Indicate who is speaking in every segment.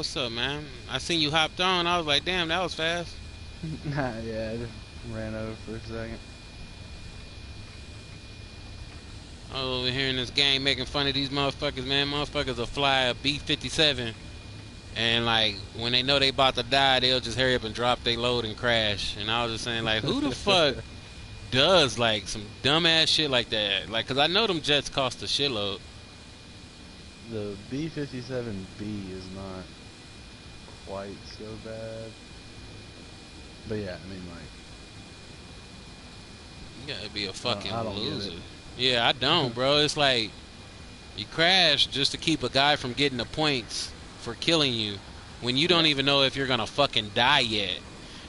Speaker 1: what's up, man? I seen you hopped on. I was like, damn, that was fast.
Speaker 2: Yeah, I just ran over for a second.
Speaker 1: I was over here in this game making fun of these motherfuckers, man. Motherfuckers will fly a B-57, and like when they know they about to die, they'll just hurry up and drop their load and crash. And I was just saying, like, who the fuck does like some dumbass shit like that? Like, cause I know them jets cost a shitload.
Speaker 2: The B-57B is not quite so bad. But yeah, I mean, like,
Speaker 1: You gotta be a fucking
Speaker 2: I don't get
Speaker 1: loser.
Speaker 2: it.
Speaker 1: Yeah, I don't, bro. It's like you crash just to keep a guy from getting the points for killing you when you don't
Speaker 2: Yeah.
Speaker 1: even know if you're gonna fucking die yet.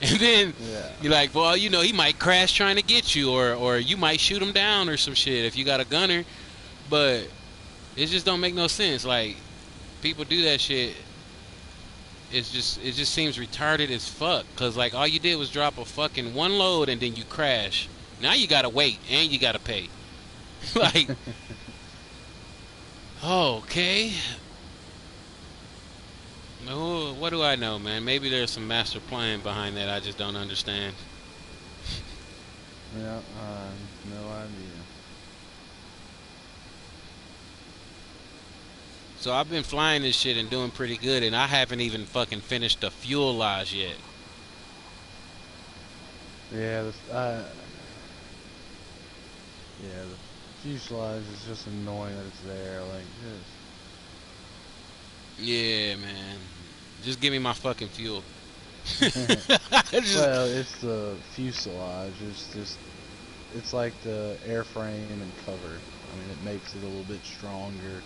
Speaker 1: And then
Speaker 2: Yeah.
Speaker 1: you're like, well, you know, he might crash trying to get you, or you might shoot him down or some shit if you got a gunner. But it just don't make no sense. Like people do that shit. It just seems retarded as fuck. Cause like all you did was drop a fucking one load and then you crash. Now you gotta wait and you gotta pay. Like, okay. Oh, what do I know, man? Maybe there's some master plan behind that I just don't understand.
Speaker 2: Yeah, no idea.
Speaker 1: So I've been flying this shit and doing pretty good, and I haven't even fucking finished the fuelage yet.
Speaker 2: Yeah, the fuselage is just annoying that it's there. Like,
Speaker 1: Yeah, man. Just give me my fucking fuel.
Speaker 2: well, it's the fuselage. It's like the airframe and cover. I mean, it makes it a little bit stronger.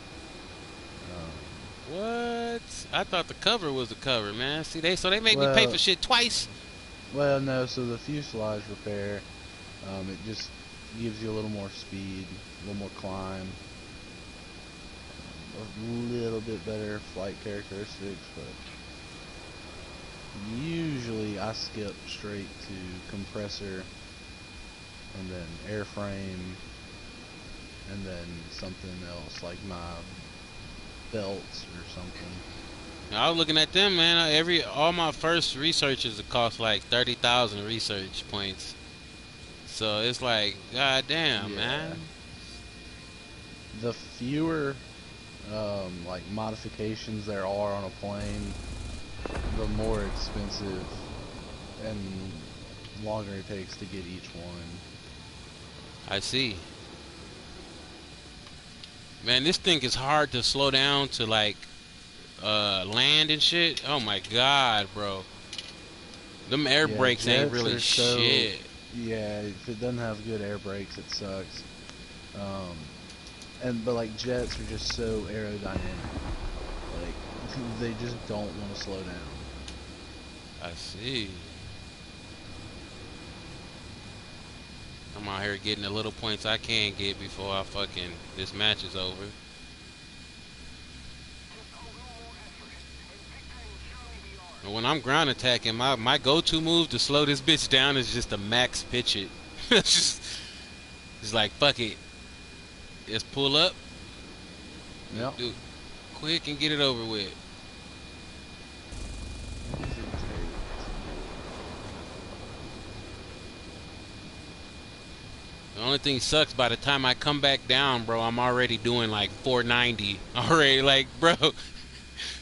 Speaker 1: What? I thought the cover was the cover, man. See, they make me pay for
Speaker 2: Well,
Speaker 1: shit twice.
Speaker 2: well, no. So the fuselage repair, it just gives you a little more speed, a little more climb, a little bit better flight characteristics, but usually I skip straight to compressor and then airframe and then something else like my belts or something.
Speaker 1: I was looking at them, man. All my first researches it cost like 30,000 research points. So it's like, goddamn,
Speaker 2: Yeah.
Speaker 1: man.
Speaker 2: The fewer like modifications there are on a plane, the more expensive and longer it takes to get each one.
Speaker 1: I see. Man, this thing is hard to slow down to like land and shit. Oh my god, bro. Them air
Speaker 2: Yeah,
Speaker 1: brakes ain't
Speaker 2: jets
Speaker 1: really
Speaker 2: are so,
Speaker 1: shit.
Speaker 2: yeah, if it doesn't have good air brakes, it sucks. Um, but like jets are just so aerodynamic. Like they just don't want to slow down.
Speaker 1: I see. I'm out here getting the little points I can get before this match is over. And when I'm ground attacking, my go-to move to slow this bitch down is just to max pitch it. It's like fuck it. Just pull up,
Speaker 2: Yep.
Speaker 1: do it quick and get it over with. The only thing sucks by the time I come back down, bro, I'm already doing like 490 already. Like, bro,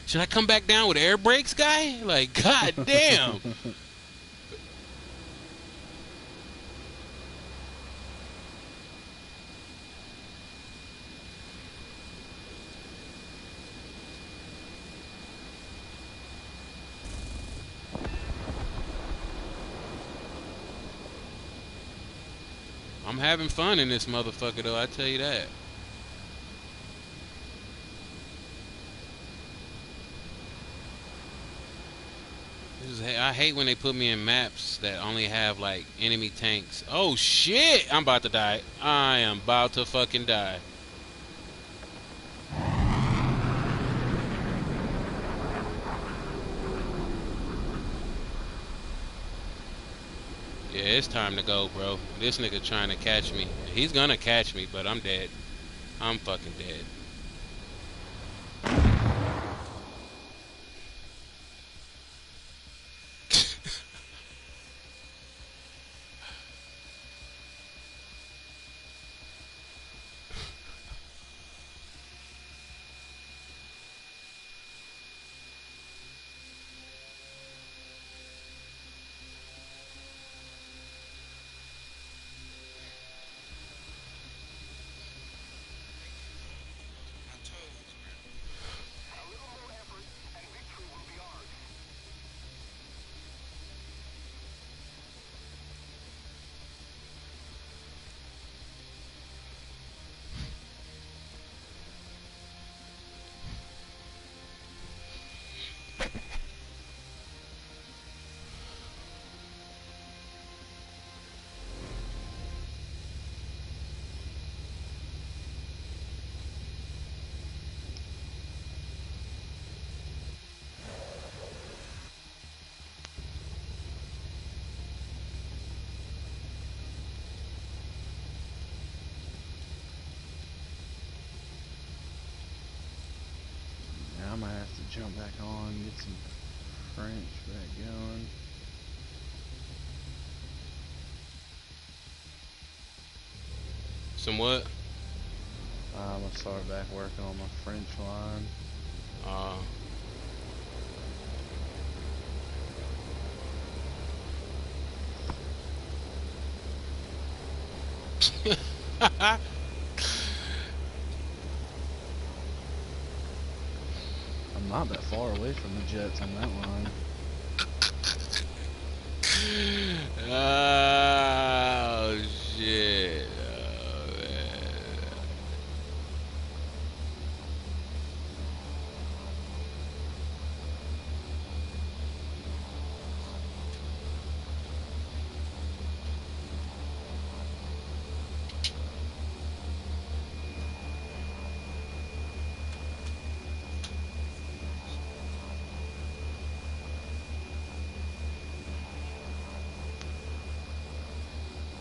Speaker 1: should I come back down with air brakes, guy? Like, god damn. I'm having fun in this motherfucker, though, I tell you that. I hate when they put me in maps that only have, like, enemy tanks. Oh, shit! I'm about to die. I am about to fucking die. Yeah, it's time to go, bro. This nigga trying to catch me. He's gonna catch me, but I'm dead. I'm fucking dead.
Speaker 2: have to jump back on, get some French back going.
Speaker 1: Some what?
Speaker 2: I'm gonna start back working on my French line. I'm not that far away from the Jets on that line.
Speaker 1: Oh shit. Oh, man.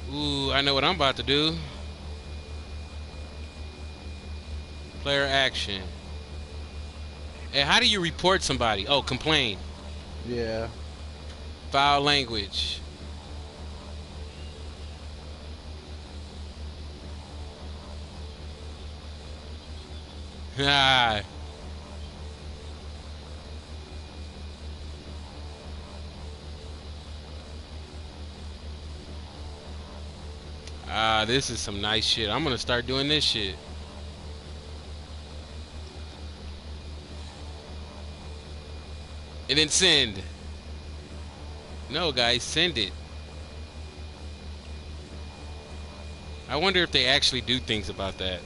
Speaker 1: Ooh, I know what I'm about to do. Player action. Hey, how do you report somebody? Oh, complain.
Speaker 2: Yeah.
Speaker 1: Foul language. Ah. This is some nice shit. I'm gonna start doing this shit. And then send. No, guys, send it. I wonder if they actually do things about that.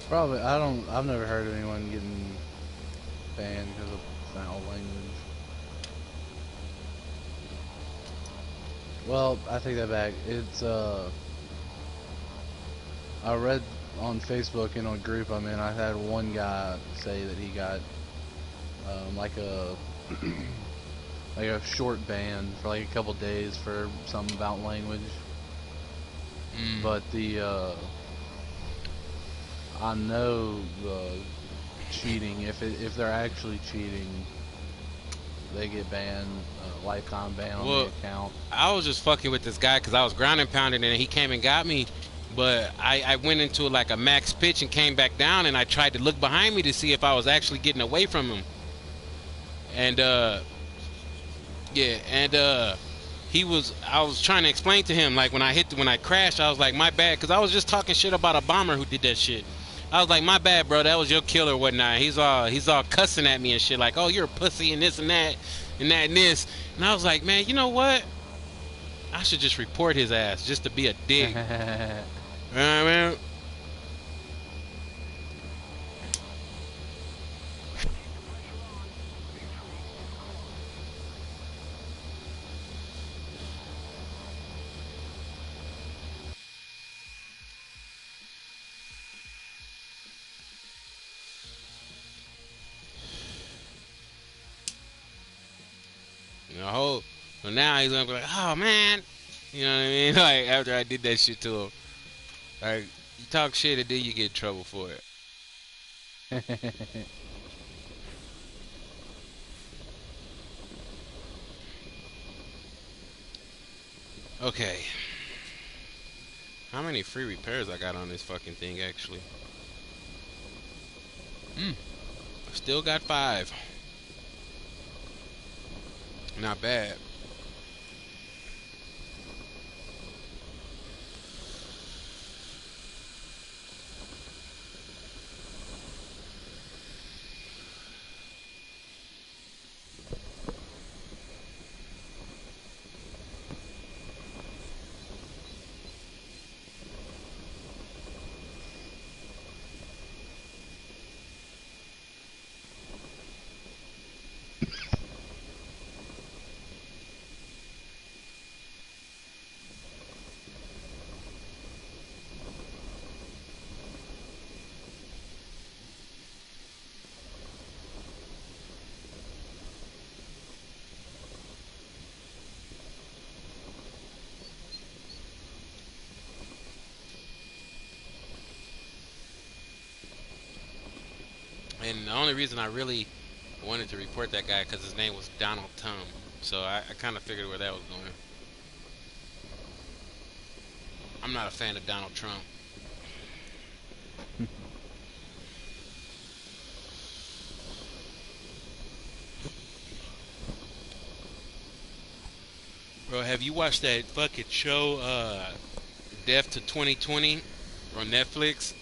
Speaker 2: Probably. I've never heard of anyone getting banned because of foul language. Well, I take that back. It's I read on Facebook in a group I'm in. I had one guy say that he got like a like a short ban for like a couple days for something about language. But the I know the cheating. If they're actually cheating, they get banned, lifetime ban on the account.
Speaker 1: I was just fucking with this guy because I was ground and pounding and he came and got me. But I went into like a max pitch and came back down and I tried to look behind me to see if I was actually getting away from him. And yeah, and I was trying to explain to him, like when I crashed, I was like, my bad, because I was just talking shit about a bomber who did that shit. I was like, my bad, bro, that was your kill or whatnot. He's all cussing at me and shit, like, oh, you're a pussy and this and that and that and this. And I was like, man, you know what? I should just report his ass just to be a dick. You know what I mean? I hope. So now he's gonna be like, oh man, you know what I mean? Like after I did that shit to him, like you talk shit and then you get in trouble for it. Okay. How many free repairs I got on this fucking thing actually? I still got 5. Not bad. And the only reason I really wanted to report that guy because his name was Donald Tum. So I kind of figured where that was going. I'm not a fan of Donald Trump. Bro, have you watched that fucking show, Death to 2020 on Netflix?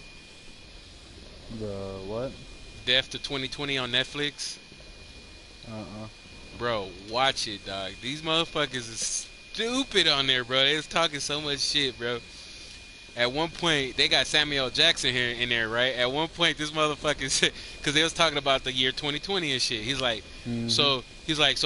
Speaker 2: The what?
Speaker 1: Death to 2020 on Netflix?
Speaker 2: Uh-uh.
Speaker 1: Bro, watch it, dog. These motherfuckers is stupid on there, bro. They was talking so much shit, bro. At one point, they got Samuel Jackson here in there, right? At one point, this motherfucker said, because they was talking about the year 2020 and shit. He's like, so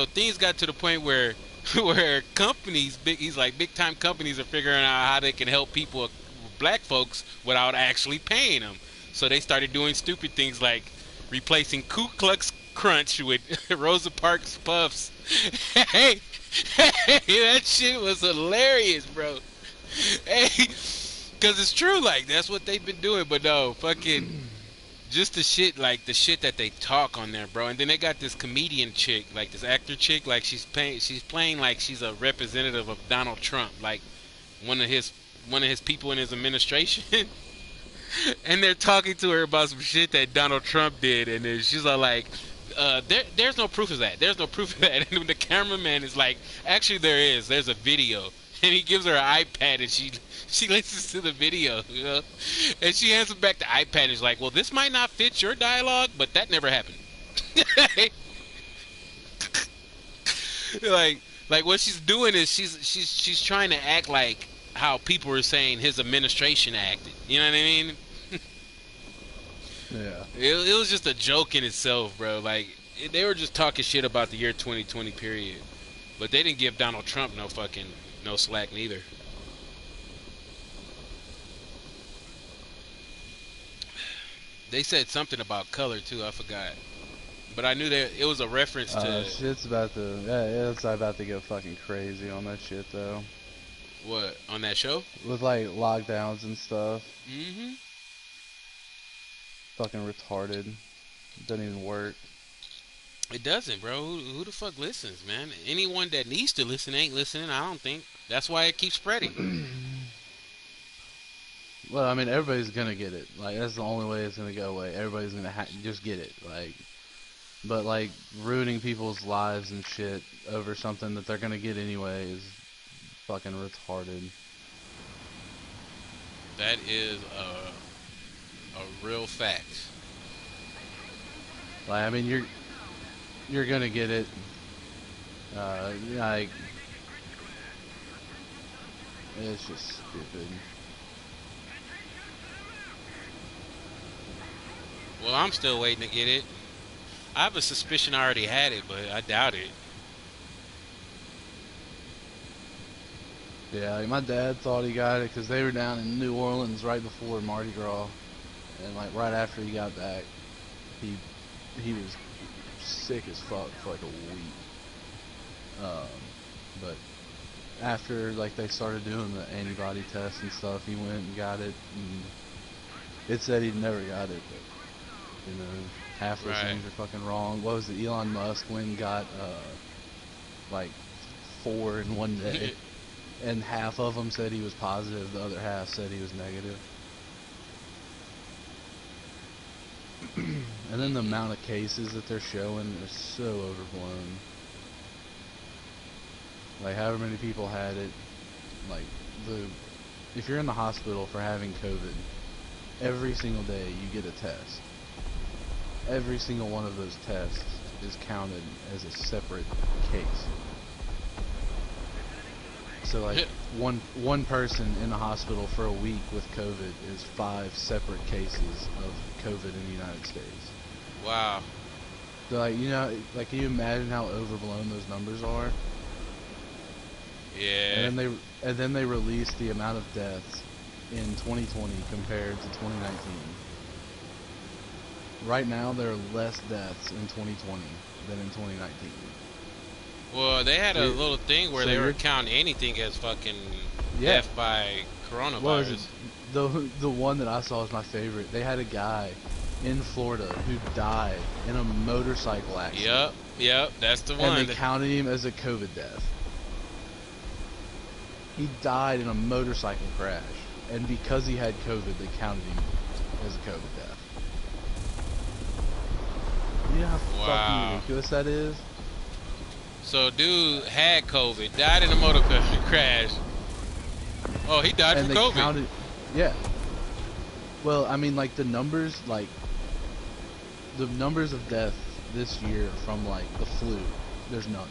Speaker 1: things got to the point where where companies, big time companies are figuring out how they can help people, black folks, without actually paying them. So they started doing stupid things like replacing Ku Klux Crunch with Rosa Parks Puffs. Hey, that shit was hilarious, bro. Hey, because it's true, like, that's what they've been doing. But no, fucking, just the shit, like, the shit that they talk on there, bro. And then they got this comedian chick, like, this actor chick, like, she's playing like she's a representative of Donald Trump, like, one of his people in his administration. And they're talking to her about some shit that Donald Trump did, and then she's all like, there's no proof of that. There's no proof of that. And the cameraman is like, actually there is. There's a video. And he gives her an iPad, and she listens to the video, you know? And she hands him back the iPad, and is like, well, this might not fit your dialogue, but that never happened. like what she's doing is she's trying to act like how people are saying his administration acted. You know what I mean?
Speaker 2: Yeah.
Speaker 1: It was just a joke in itself, bro. Like, they were just talking shit about the year 2020 period. But they didn't give Donald Trump no slack neither. They said something about color too, I forgot. But I knew that it was a reference to
Speaker 2: It's about to go fucking crazy on that shit though.
Speaker 1: what, on that show?
Speaker 2: With like lockdowns and stuff.
Speaker 1: Mm-hmm.
Speaker 2: Fucking retarded. Doesn't even work.
Speaker 1: It doesn't, bro. Who the fuck listens, man? Anyone that needs to listen ain't listening, I don't think. That's why it keeps spreading.
Speaker 2: Well, I mean, everybody's gonna get it. Like, that's the only way it's gonna go away. Everybody's gonna just get it. Like, but like ruining people's lives and shit over something that they're gonna get anyway is fucking retarded.
Speaker 1: That is a real fact.
Speaker 2: Like, I mean, you're gonna get it. Like, it's just stupid.
Speaker 1: Well, I'm still waiting to get it. I have a suspicion I already had it, but I doubt it.
Speaker 2: Yeah, like my dad thought he got it because they were down in New Orleans right before Mardi Gras, and like right after he got back, he was sick as fuck for like a week. But after like they started doing the antibody tests and stuff, he went and got it, and it said he'd never got it, but you know, half those things are fucking wrong. What was it? Elon Musk went and got like 4 in one day. And half of them said he was positive, the other half said he was negative. And then the amount of cases that they're showing is so overblown. Like, however many people had it, like, if you're in the hospital for having COVID, every single day you get a test. Every single one of those tests is counted as a separate case. So like one person in the hospital for a week with COVID is 5 separate cases of COVID in the United States.
Speaker 1: Wow.
Speaker 2: So like, you know, like, can you imagine how overblown those numbers are?
Speaker 1: Yeah.
Speaker 2: And then they released the amount of deaths in 2020 compared to 2019. Right now there are less deaths in 2020 than in 2019.
Speaker 1: Well, they had a little thing where they were counting anything as fucking death by coronavirus.
Speaker 2: The one that I saw is my favorite. They had a guy in Florida who died in a motorcycle accident.
Speaker 1: Yep, that's the one.
Speaker 2: And they counted him as a COVID death. He died in a motorcycle crash, and because he had COVID, they counted him as a COVID death. You know how fucking ridiculous that is?
Speaker 1: So dude had COVID, died in a motorcycle crash. Oh, he died from COVID.
Speaker 2: Counted, yeah. Well, I mean, like the numbers of death this year from like the flu, there's none.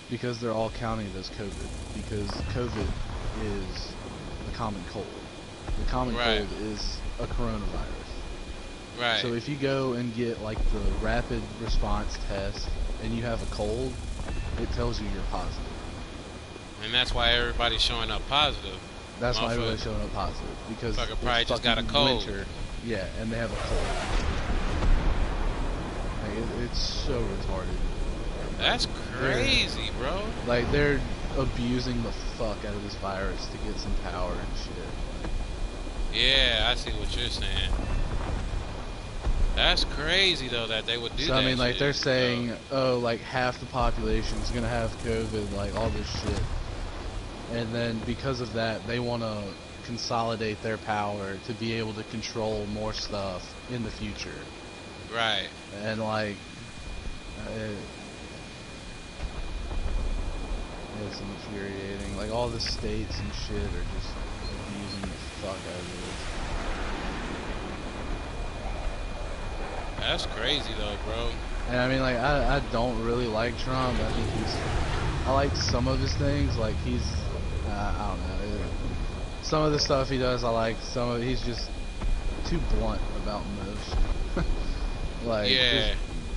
Speaker 2: Because they're all counting it as COVID. Because COVID is the common cold. The common cold is a coronavirus.
Speaker 1: Right.
Speaker 2: So if you go and get like the rapid response test and you have a cold, it tells you you're positive.
Speaker 1: And that's why everybody's showing up positive.
Speaker 2: That's why everybody's showing up positive. Because
Speaker 1: probably just got a cold.
Speaker 2: Winter, yeah, and they have a cold. Like, it's so retarded.
Speaker 1: That's crazy, bro.
Speaker 2: Like, they're abusing the fuck out of this virus to get some power and shit.
Speaker 1: Yeah, I see what you're saying. That's crazy, though, that they would do that.
Speaker 2: So, I mean, like,
Speaker 1: shit.
Speaker 2: they're saying, oh, like, half the population's gonna have COVID, like, all this shit. And then, because of that, they want to consolidate their power to be able to control more stuff in the future.
Speaker 1: Right.
Speaker 2: And, like, it's infuriating. Like, all the states and shit are just abusing the fuck out of it.
Speaker 1: That's crazy, though, bro.
Speaker 2: And I mean, like, I don't really like Trump. I think I like some of his things. Like, I don't know. Some of the stuff he does, I like. Some of he's just too blunt about most. Like,
Speaker 1: yeah.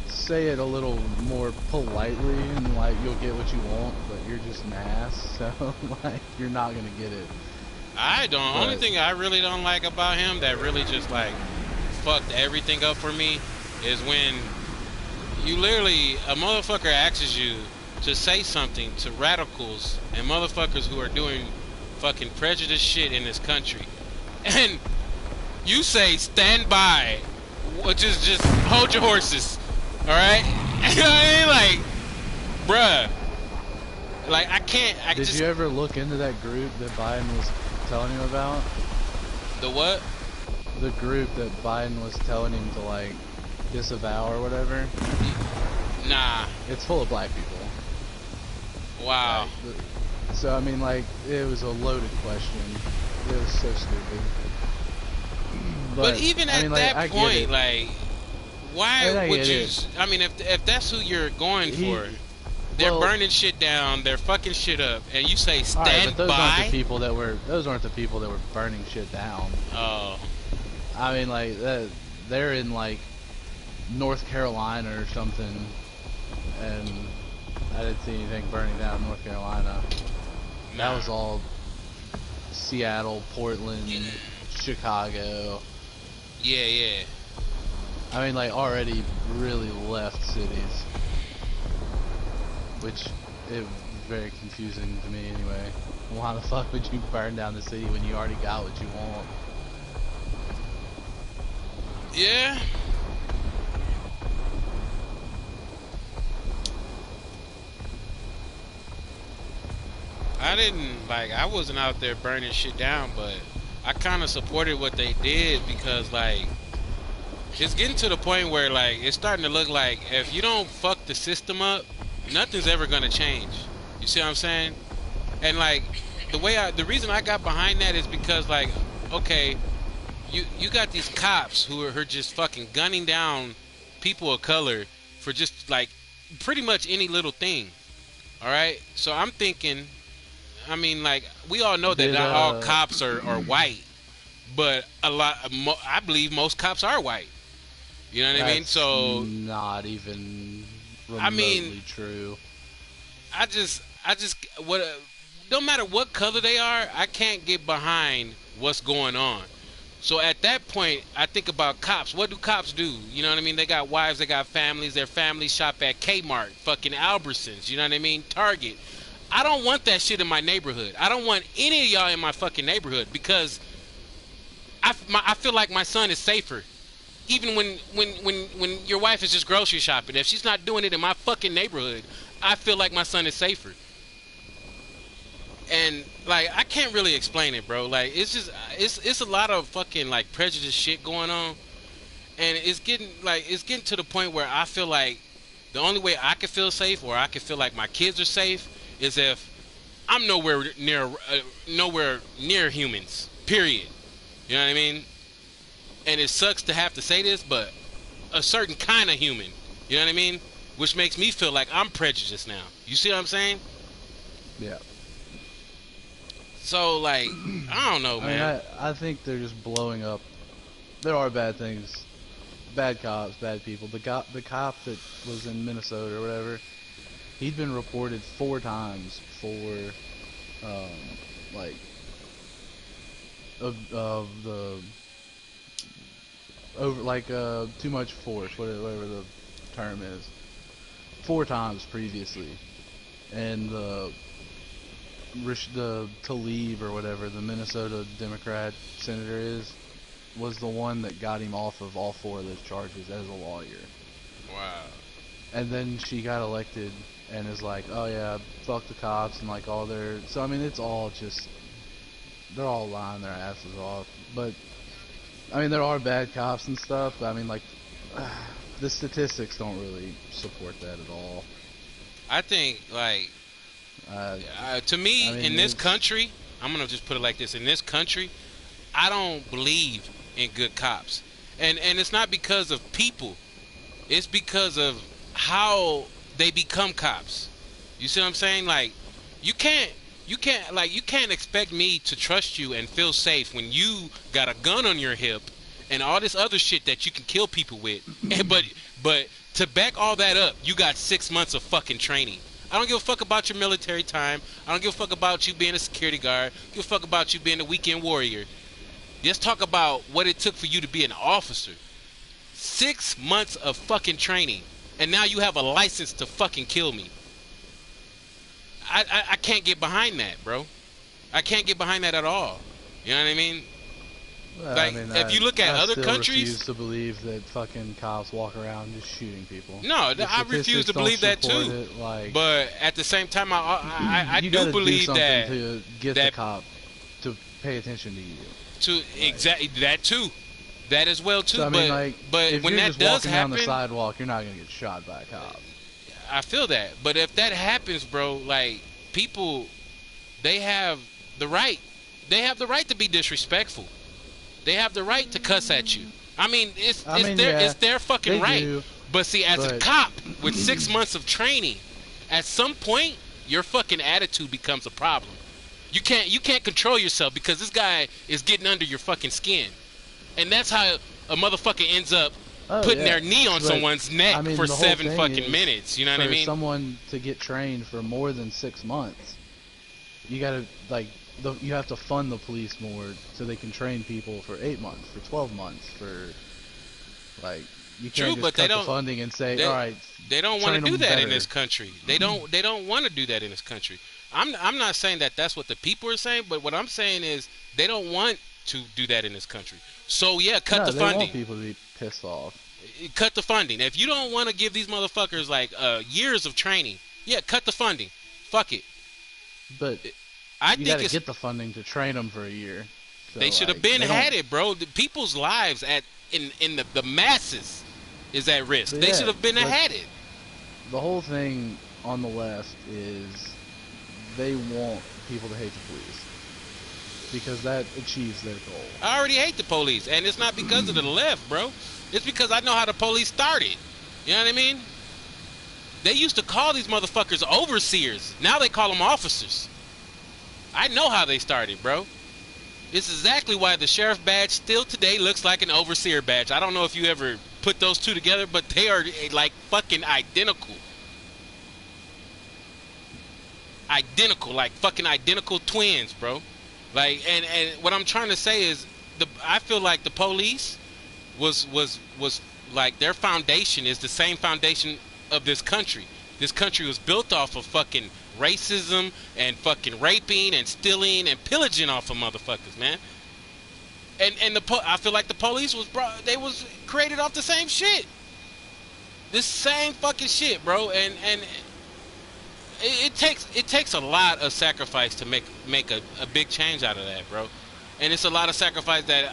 Speaker 2: Just say it a little more politely, and like you'll get what you want. But you're just an ass, so like you're not gonna get it.
Speaker 1: Only thing I really don't like about him that really just like fucked everything up for me is when you literally a motherfucker asks you to say something to radicals and motherfuckers who are doing fucking prejudice shit in this country, and you say stand by, which is just hold your horses, all right? You know what I mean? Like, bruh, like I can't.
Speaker 2: Did you ever look into that group that Biden was telling you about?
Speaker 1: The what?
Speaker 2: The group that Biden was telling him to like disavow or whatever.
Speaker 1: Nah.
Speaker 2: It's full of black people.
Speaker 1: Wow.
Speaker 2: Like, so I mean, like, it was a loaded question. It was so stupid.
Speaker 1: But even at that point, like, why would you? I mean, if that's who you're going for, they're burning shit down, they're fucking shit up, and you say stand by.
Speaker 2: Aren't the people that were. Those aren't the people that were burning shit down.
Speaker 1: Oh.
Speaker 2: I mean, like, they're in like North Carolina or something, and I didn't see anything burning down in North Carolina. That was all Seattle, Portland, Chicago.
Speaker 1: Yeah.
Speaker 2: I mean, like, already really left cities. Which is very confusing to me anyway. Why the fuck would you burn down the city when you already got what you want?
Speaker 1: Yeah. I wasn't out there burning shit down, but I kind of supported what they did because, like, it's getting to the point where, like, it's starting to look like if you don't fuck the system up, nothing's ever gonna change. You see what I'm saying? And, like, the reason I got behind that is because, like, okay, you got these cops who are just fucking gunning down people of color for just, like, pretty much any little thing. All right? So I'm thinking, I mean, like, we all know that not all cops are white, but I believe most cops are white. You know what I mean? So
Speaker 2: not even remotely true.
Speaker 1: I just no matter what color they are, I can't get behind what's going on. So at that point, I think about cops. What do cops do? You know what I mean? They got wives, they got families. Their families shop at Kmart, fucking Albertsons. You know what I mean? Target. I don't want that shit in my neighborhood. I don't want any of y'all in my fucking neighborhood because I feel like my son is safer even when your wife is just grocery shopping, if she's not doing it in my fucking neighborhood, I feel like my son is safer. And like I can't really explain it, bro. Like it's a lot of fucking like prejudice shit going on, and it's getting to the point where I feel like the only way I can feel safe, or I can feel like my kids are safe, is if I'm nowhere near humans. Period. You know what I mean? And it sucks to have to say this, but a certain kind of human. You know what I mean? Which makes me feel like I'm prejudiced now. You see what I'm saying?
Speaker 2: Yeah.
Speaker 1: So, like, I don't know, man.
Speaker 2: I think they're just blowing up. There are bad things. Bad cops, bad people. The cop that was in Minnesota or whatever, he'd been reported 4 times for, like, too much force, whatever the term is. 4 times previously. And the Tlaib or whatever, the Minnesota Democrat senator was the one that got him off of all 4 of those charges as a lawyer.
Speaker 1: Wow.
Speaker 2: And then she got elected and is like, oh yeah, fuck the cops and like all their... So I mean, it's all just... They're all lying their asses off. But, I mean, there are bad cops and stuff, but I mean, like, the statistics don't really support that at all.
Speaker 1: I think, like... to me, I mean, in this country, I'm gonna just put it like this: in this country, I don't believe in good cops, and it's not because of people; it's because of how they become cops. You see what I'm saying? Like, you can't expect me to trust you and feel safe when you got a gun on your hip and all this other shit that you can kill people with. but to back all that up, you got 6 months of fucking training. I don't give a fuck about your military time. I don't give a fuck about you being a security guard. I don't give a fuck about you being a weekend warrior. Let's talk about what it took for you to be an officer. 6 months of fucking training. And now you have a license to fucking kill me. I can't get behind that, bro. I can't get behind that at all. You know what I mean?
Speaker 2: Well,
Speaker 1: like,
Speaker 2: I mean,
Speaker 1: if you look at other countries, I
Speaker 2: refuse to believe that fucking cops walk around just shooting people.
Speaker 1: No, I refuse to believe that too. But at the same time, I do believe that
Speaker 2: to get the cop to pay attention to you.
Speaker 1: Exactly that too, that as well too.
Speaker 2: So, I mean,
Speaker 1: but
Speaker 2: if
Speaker 1: when
Speaker 2: you're
Speaker 1: that
Speaker 2: just
Speaker 1: does
Speaker 2: walking
Speaker 1: happen,
Speaker 2: down the sidewalk, you're not gonna get shot by a cop.
Speaker 1: I feel that. But if that happens, bro, like people, they have the right. They have the right to be disrespectful. They have the right to cuss at you. I mean, it's their fucking right.
Speaker 2: Do,
Speaker 1: but see, as a cop with 6 months of training, at some point, your fucking attitude becomes a problem. You can't control yourself because this guy is getting under your fucking skin, and that's how a motherfucker ends up putting their knee on someone's neck for 7 fucking minutes. You know what I mean?
Speaker 2: For someone to get trained for more than 6 months, you gotta you have to fund the police more so they can train people for 8 months, for 12 months, for like you can't just cut the funding and say, all right.
Speaker 1: They don't want to do that in this country. They don't want to do that in this country. I'm not saying that that's what the people are saying, but what I'm saying is they don't want to do that in this country. So yeah, cut the funding.
Speaker 2: They want people to be pissed off.
Speaker 1: Cut the funding. If you don't want to give these motherfuckers like years of training, yeah, cut the funding. Fuck it.
Speaker 2: But you gotta get the funding to train them for a year. So
Speaker 1: they should have been had it, bro. The people's lives in the masses is at risk. They should have been had it.
Speaker 2: The whole thing on the left is they want people to hate the police because that achieves their goal.
Speaker 1: I already hate the police, and it's not because of the left, bro. It's because I know how the police started. You know what I mean? They used to call these motherfuckers overseers. Now they call them officers. I know how they started, bro. It's exactly why the sheriff badge still today looks like an overseer badge. I don't know if you ever put those two together, but they are like fucking identical. Identical, like fucking identical twins, bro. Like, and what I'm trying to say is, I feel like the police was like their foundation is the same foundation of this country. This country was built off of fucking racism and fucking raping and stealing and pillaging off of motherfuckers, man. And I feel like the police was created off the same shit. This same fucking shit, bro. And it takes a lot of sacrifice to make a big change out of that, bro. And it's a lot of sacrifice that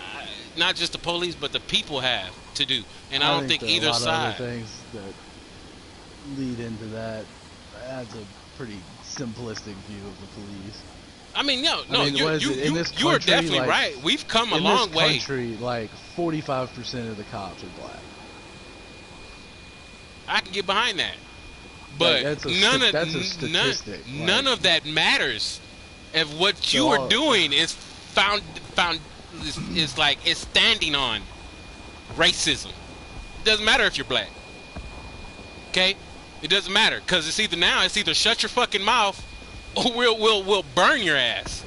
Speaker 1: not just the police but the people have to do. And I don't think either side.
Speaker 2: A lot of other things that lead into that. That's a pretty simplistic view of the police.
Speaker 1: I mean, no, you are definitely
Speaker 2: like,
Speaker 1: right. We've come a long way.
Speaker 2: In this country, like 45% of the cops are black.
Speaker 1: I can get behind that, but
Speaker 2: that's a statistic.
Speaker 1: None of that matters if what you are doing is is like it's standing on racism. It doesn't matter if you're black. Okay, it doesn't matter because it's either shut your fucking mouth or we'll burn your ass.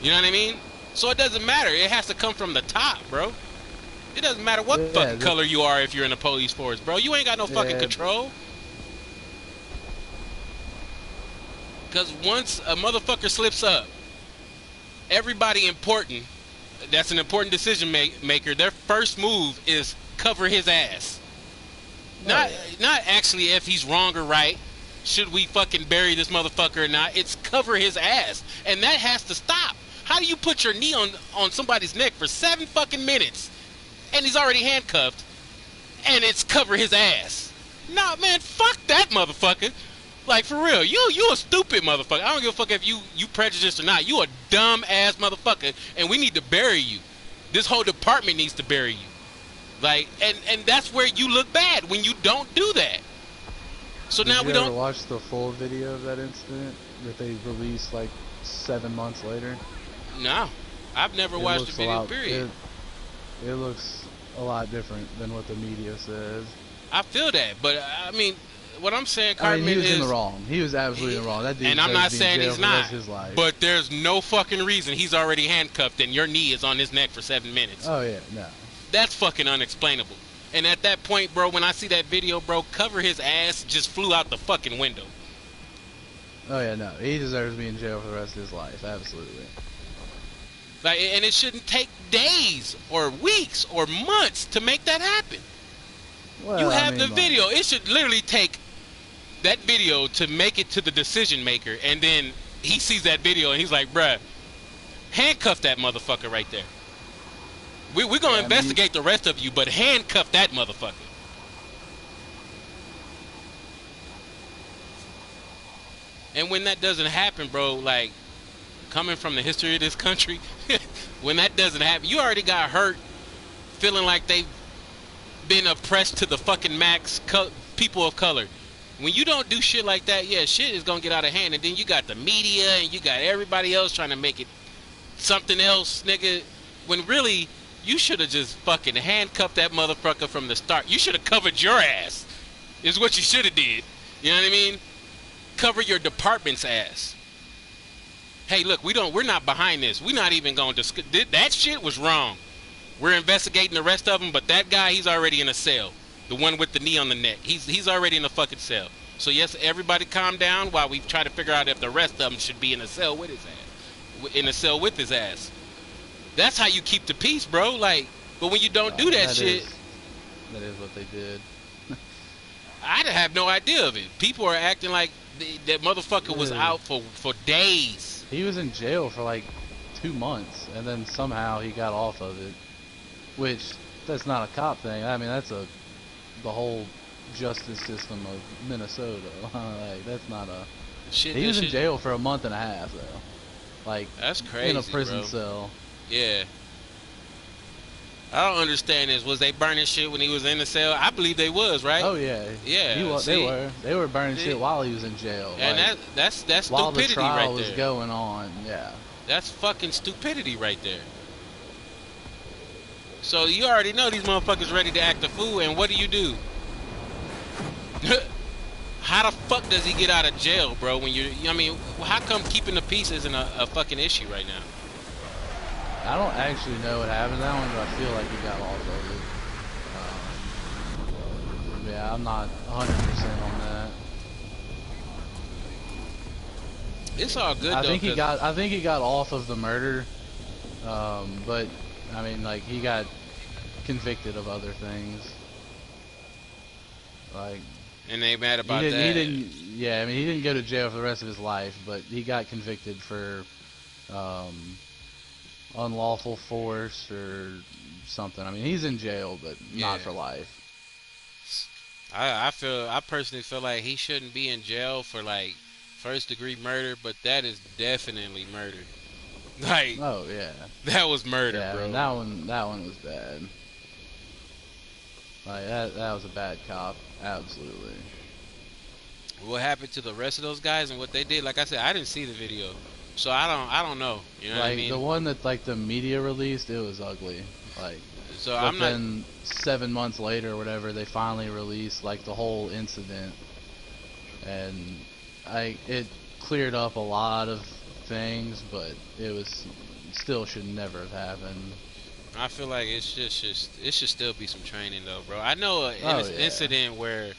Speaker 1: You know what I mean? So it doesn't matter. It has to come from the top, bro. It doesn't matter what fucking color you are if you're in the police force, bro. You ain't got no fucking control. Because once a motherfucker slips up, everybody important, that's an important decision maker, their first move is cover his ass. Not actually if he's wrong or right. Should we fucking bury this motherfucker or not? It's cover his ass. And that has to stop. How do you put your knee on somebody's neck for 7 fucking minutes and he's already handcuffed and it's cover his ass? Nah, man, fuck that motherfucker. Like, for real, you a stupid motherfucker. I don't give a fuck if you prejudiced or not. You a dumb ass motherfucker and we need to bury you. This whole department needs to bury you. Like, and that's where you look bad, when you don't do that. So now we don't.
Speaker 2: Did you ever watch the full video of that incident that they released like 7 months later?
Speaker 1: No, I've never watched the video. Period.
Speaker 2: It looks a lot different than what the media says.
Speaker 1: I feel that, but I mean, what I'm saying, Cartman,
Speaker 2: he was in the wrong. He was absolutely in the wrong. That dude,
Speaker 1: and I'm not saying he's not.
Speaker 2: His life.
Speaker 1: But there's no fucking reason he's already handcuffed and your knee is on his neck for 7 minutes.
Speaker 2: Oh yeah, no.
Speaker 1: That's fucking unexplainable. And at that point, bro, when I see that video, bro, cover his ass just flew out the fucking window.
Speaker 2: Oh yeah, no. He deserves to be in jail for the rest of his life. Absolutely.
Speaker 1: Like, and it shouldn't take days or weeks or months to make that happen.
Speaker 2: Well,
Speaker 1: you have the video. It should literally take that video to make it to the decision maker, and then he sees that video and he's like, bruh, handcuff that motherfucker right there. We're going to investigate the rest of you, but handcuff that motherfucker. And when that doesn't happen, bro, like, coming from the history of this country, when that doesn't happen, you already got hurt feeling like they've been oppressed to the fucking max, people of color. When you don't do shit like that, yeah, shit is going to get out of hand. And then you got the media and you got everybody else trying to make it something else, nigga. When really, you should have just fucking handcuffed that motherfucker from the start. You should have covered your ass, is what you should have did. You know what I mean? Cover your department's ass. Hey, look, we're not behind this. We're not even going to discuss. That shit was wrong. We're investigating the rest of them, but that guy, he's already in a cell. The one with the knee on the neck. He's already in a fucking cell. So yes, everybody calm down while we try to figure out if the rest of them should be in a cell with his ass. In a cell with his ass. That's how you keep the peace, bro. Like, but when you don't do that shit.
Speaker 2: That is what they did.
Speaker 1: I have no idea of it. People are acting like that motherfucker was out for days.
Speaker 2: He was in jail for like 2 months, and then somehow he got off of it. Which, that's not a cop thing. I mean, that's the whole justice system of Minnesota. Like, that's not a...
Speaker 1: Shit,
Speaker 2: he was in jail for a month and a half, though. Like,
Speaker 1: that's crazy,
Speaker 2: in a prison
Speaker 1: bro.
Speaker 2: cell.
Speaker 1: Yeah. I don't understand this. Was they burning shit when he was in the cell? I believe they was, right?
Speaker 2: Oh yeah.
Speaker 1: Yeah.
Speaker 2: They were burning shit while he was in jail.
Speaker 1: And
Speaker 2: like,
Speaker 1: that's stupidity
Speaker 2: while the trial
Speaker 1: right
Speaker 2: was
Speaker 1: there.
Speaker 2: Going on, yeah.
Speaker 1: That's fucking stupidity right there. So you already know these motherfuckers ready to act a fool, and what do? How the fuck does he get out of jail, bro? When I mean, how come keeping the peace isn't a fucking issue right now?
Speaker 2: I don't actually know what happened to that one, but I feel like he got off of it. Yeah, I'm not 100% on that.
Speaker 1: It's all good.
Speaker 2: I think he got off of the murder, but I mean, like, he got convicted of other things. Like,
Speaker 1: And they mad about
Speaker 2: he
Speaker 1: that.
Speaker 2: didn't. Yeah, I mean, he didn't go to jail for the rest of his life, but he got convicted for unlawful force or something. I mean, he's in jail, but not for life.
Speaker 1: I personally feel like he shouldn't be in jail for like first degree murder, but that is definitely murder. Like,
Speaker 2: oh yeah,
Speaker 1: that was murder,
Speaker 2: yeah,
Speaker 1: bro.
Speaker 2: I mean, that one was bad. Like that was a bad cop, absolutely.
Speaker 1: What happened to the rest of those guys and what they did? Like I said, I didn't see the video, so I don't know. You know
Speaker 2: like
Speaker 1: what I mean?
Speaker 2: the one that like the media released, it was ugly. Like,
Speaker 1: so
Speaker 2: but
Speaker 1: I'm
Speaker 2: then 7 months later, or whatever, they finally released like the whole incident, and it cleared up a lot of things, but it was still should never have happened.
Speaker 1: I feel like it should still be some training though, bro. I know an incident where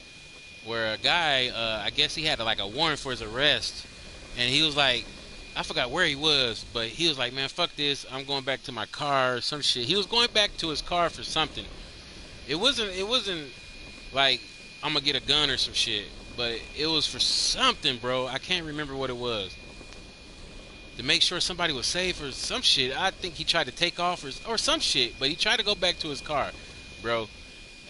Speaker 1: a guy, I guess he had like a warrant for his arrest, and he was like, I forgot where he was, but he was like, man, fuck this, I'm going back to my car or some shit. He was going back to his car for something. It wasn't like I'm gonna get a gun or some shit, but it was for something, bro. I can't remember what it was. To make sure somebody was safe or some shit. I think he tried to take off or some shit, but he tried to go back to his car, bro.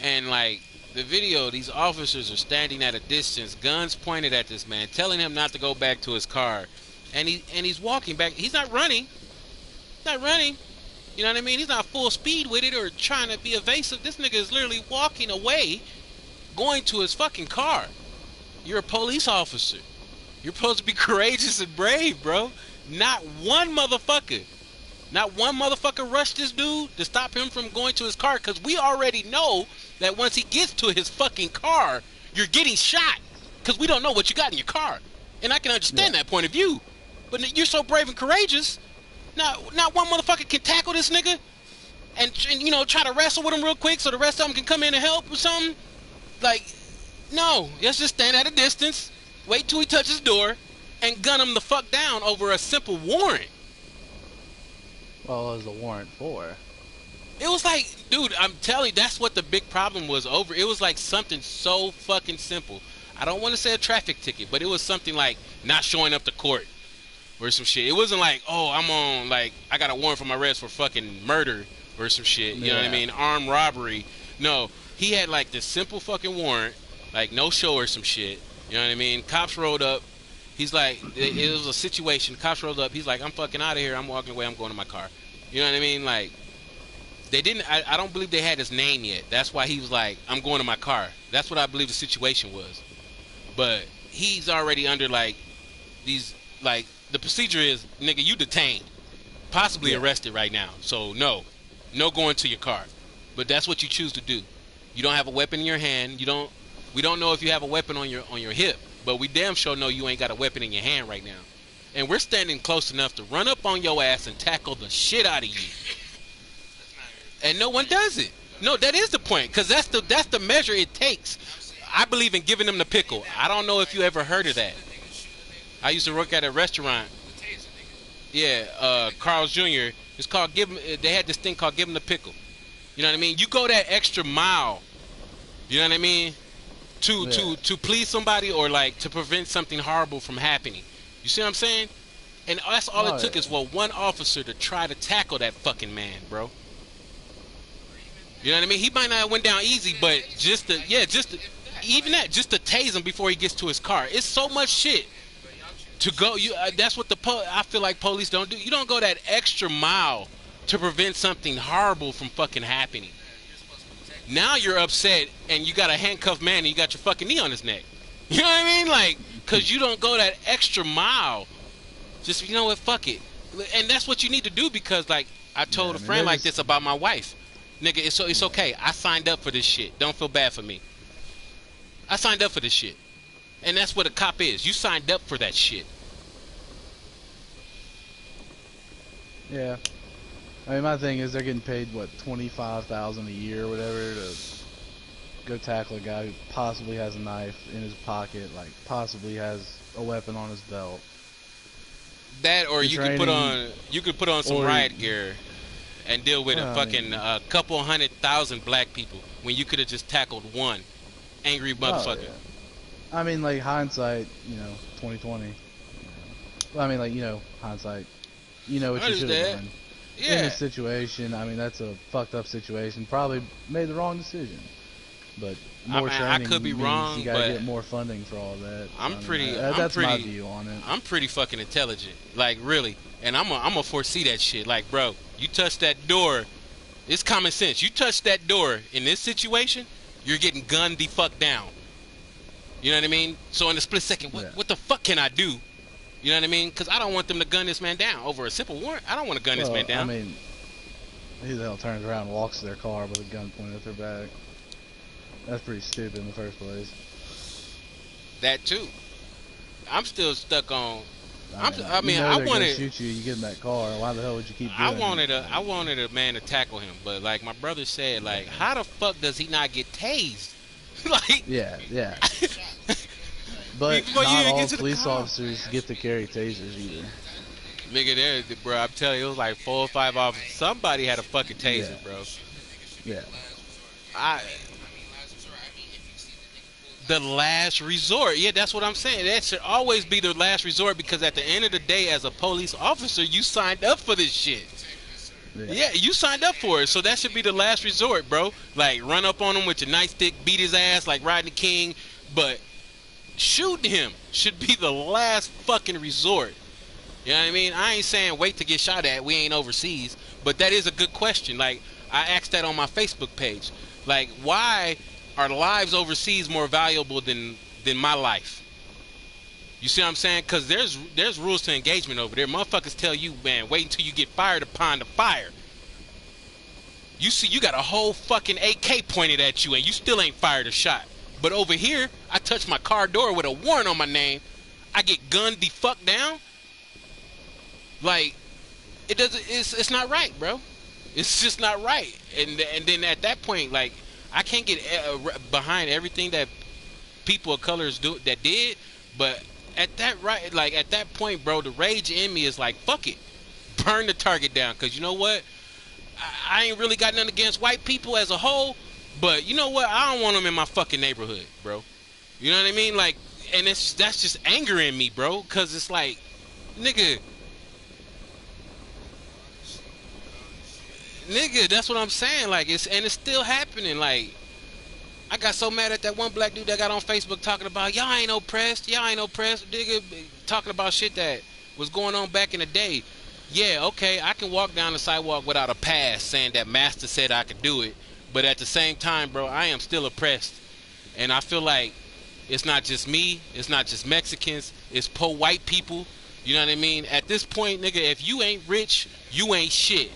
Speaker 1: And like the video, these officers are standing at a distance, guns pointed at this man, telling him not to go back to his car. And he's walking back. He's not running. He's not running. You know what I mean? He's not full speed with it or trying to be evasive. This nigga is literally walking away, going to his fucking car. You're a police officer. You're supposed to be courageous and brave, bro. Not one motherfucker rushed this dude to stop him from going to his car, because we already know that once he gets to his fucking car, you're getting shot, because we don't know what you got in your car. And I can understand that point of view. But you're so brave and courageous, not one motherfucker can tackle this nigga and you know, try to wrestle with him real quick so the rest of them can come in and help or something. Like, no, let's just stand at a distance, wait till he touches the door, and gun him the fuck down over a simple warrant.
Speaker 2: Well, what was the warrant for?
Speaker 1: It was like, dude, I'm telling you, that's what the big problem was over. It was like something so fucking simple. I don't want to say a traffic ticket, but it was something like not showing up to court or some shit. It wasn't like, oh, I'm on, like, I got a warrant for my arrest for fucking murder or some shit. You know what I mean? Armed robbery. No, he had like this simple fucking warrant, like no show or some shit. You know what I mean? Cops rolled up. He's like, it was a situation. Cops rolled up. He's like, I'm fucking out of here. I'm walking away. I'm going to my car. You know what I mean? Like, they didn't, I don't believe they had his name yet. That's why he was like, I'm going to my car. That's what I believe the situation was. But he's already under like these, like, the procedure is, nigga, you detained, possibly arrested right now. So no going to your car. But that's what you choose to do. You don't have a weapon in your hand. We don't know if you have a weapon on your hip, but we damn sure know you ain't got a weapon in your hand right now. And we're standing close enough to run up on your ass and tackle the shit out of you. And no one does it. No, that is the point, because that's the measure it takes. I believe in giving them the pickle. I don't know if you ever heard of that. I used to work at a restaurant. Yeah, Carl's Jr. It's called they had this thing called give them the pickle. You know what I mean? You go that extra mile. You know what I mean? To please somebody or like to prevent something horrible from happening. You see what I'm saying? And that's all it took is for one officer to try to tackle that fucking man, bro. You know what I mean? He might not have went down easy, but just to tase him before he gets to his car. It's so much shit to go. That's what I feel like police don't do. You don't go that extra mile to prevent something horrible from fucking happening. Now you're upset and you got a handcuffed man and you got your fucking knee on his neck. You know what I mean? Like, because you don't go that extra mile. Just, you know what, fuck it. And that's what you need to do, because, like, I told a friend like this about my wife. Nigga, it's okay. I signed up for this shit. Don't feel bad for me. I signed up for this shit. And that's what a cop is. You signed up for that shit.
Speaker 2: Yeah. I mean, my thing is they're getting paid, what, $25,000 a year or whatever to go tackle a guy who possibly has a knife in his pocket, like possibly has a weapon on his belt.
Speaker 1: That, or you could put on some riot gear. and deal with a
Speaker 2: Well, I
Speaker 1: fucking
Speaker 2: mean,
Speaker 1: couple 100,000 black people when you could have just tackled one angry
Speaker 2: oh
Speaker 1: motherfucker.
Speaker 2: yeah. I mean, like hindsight, 2020. Well, I mean, like hindsight. You know
Speaker 1: I
Speaker 2: what you should have
Speaker 1: understand.
Speaker 2: done in
Speaker 1: Yeah.
Speaker 2: this situation. I mean, that's a fucked up situation. Probably made the wrong decision. But
Speaker 1: I
Speaker 2: more
Speaker 1: mean, I
Speaker 2: training
Speaker 1: could be
Speaker 2: means
Speaker 1: wrong,
Speaker 2: you gotta
Speaker 1: but
Speaker 2: get more funding for all that.
Speaker 1: I'm
Speaker 2: I mean,
Speaker 1: pretty.
Speaker 2: that's my view on it.
Speaker 1: I'm pretty fucking intelligent. Like really, and I'm a foresee that shit. Like, bro, you touch that door, it's common sense. You touch that door in this situation, you're getting gunned the fuck down. You know what I mean? So in a split second,
Speaker 2: Yeah.
Speaker 1: what the fuck can I do? You know what I mean? Because I don't want them to gun this man down over a simple warrant. I don't want to gun this man down.
Speaker 2: I mean, who the hell turns around and walks to their car with a gun pointed at their back? That's pretty stupid in the first place.
Speaker 1: That too. I'm still stuck on. I
Speaker 2: they're
Speaker 1: wanted.
Speaker 2: gonna shoot you. You get in that car. Why the hell would you keep doing
Speaker 1: I wanted a man to tackle him, but like my brother said, like how the fuck does he not get tased? Like
Speaker 2: Yeah. But
Speaker 1: Before you
Speaker 2: not
Speaker 1: even
Speaker 2: all
Speaker 1: get to the
Speaker 2: police
Speaker 1: car.
Speaker 2: officers get to carry tasers either.
Speaker 1: nigga, there, bro. I'm telling you, it was like 4 or 5 officers. Somebody had a fucking taser,
Speaker 2: Yeah.
Speaker 1: bro.
Speaker 2: Yeah.
Speaker 1: The last resort. Yeah, that's what I'm saying. That should always be the last resort because at the end of the day, as a police officer, you signed up for this shit. Yeah, you signed up for it, so that should be the last resort, bro. Like, run up on him with your nightstick, beat his ass like Rodney King, but shooting him should be the last fucking resort. You know what I mean? I ain't saying wait to get shot at. We ain't overseas, but that is a good question. Like, I asked that on my Facebook page. Like, why are lives overseas more valuable than my life? You see what I'm saying? Because there's rules to engagement over there. Motherfuckers tell you, man, wait until you get fired upon the fire. You see, you got a whole fucking AK pointed at you, and you still ain't fired a shot. But over here, I touch my car door with a warrant on my name. I get gunned the fuck down. Like, it doesn't. It's not right, bro. It's just not right. And then at that point, like, I can't get behind everything that people of colors did, but at that point, bro, the rage in me is like, fuck it, burn the target down, because you know what, I ain't really got nothing against white people as a whole, but you know what, I don't want them in my fucking neighborhood, bro. You know what I mean? Like, and that's just anger in me, bro, because it's like, nigga, that's what I'm saying. Like, it's still happening. Like, I got so mad at that one black dude that got on Facebook talking about y'all ain't oppressed, nigga, talking about shit that was going on back in the day. Yeah, okay, I can walk down the sidewalk without a pass saying that master said I could do it, but at the same time, bro, I am still oppressed. And I feel like it's not just me, it's not just Mexicans, it's poor white people. You know what I mean? At this point, nigga, if you ain't rich, you ain't shit.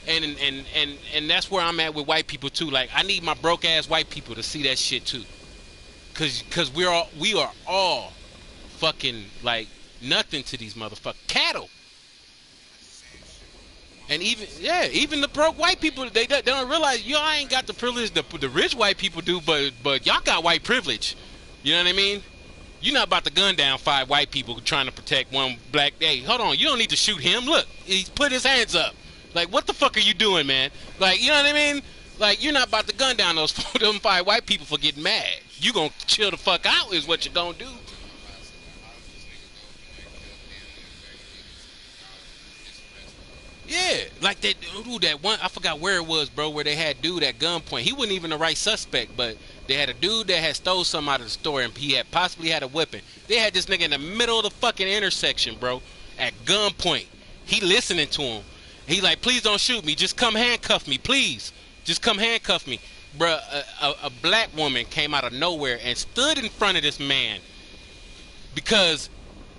Speaker 1: And that's where I'm at with white people too. Like, I need my broke ass white people to see that shit too, cause we are all fucking like nothing to these motherfucking cattle. And even the broke white people, they don't realize y'all ain't got the privilege the rich white people do, but y'all got white privilege. You know what I mean? You're not about to gun down 5 white people trying to protect one black. Hey, hold on, you don't need to shoot him. Look, he's put his hands up. Like, what the fuck are you doing, man? Like, you know what I mean? Like, you're not about to gun down those 5 white people for getting mad. You gonna chill the fuck out is what you gonna do. Yeah, like that one, I forgot where it was, bro, where they had dude at gunpoint. He wasn't even the right suspect, but they had a dude that had stole something out of the store and he had possibly had a weapon. They had this nigga in the middle of the fucking intersection, bro, at gunpoint. He listening to him. He like, please don't shoot me. Just come handcuff me, please. Just come handcuff me. Bruh, a black woman came out of nowhere and stood in front of this man because